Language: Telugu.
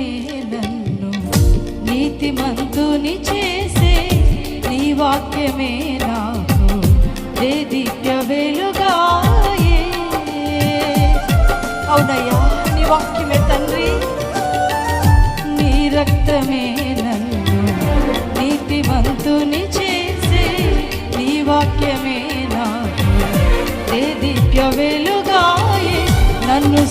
రక్తమే నన్ను నీతిమంతుని చేసే, నీ వాక్యమే నాకు దివ్య వెలుగాయే. అవునయ్యా, నీ వాక్యమే తండ్రి. నీ రక్తమే నన్ను నీతిమంతుని చేసే, నీ వాక్యమే నాకు దివ్య వెలుగాయే. నన్ను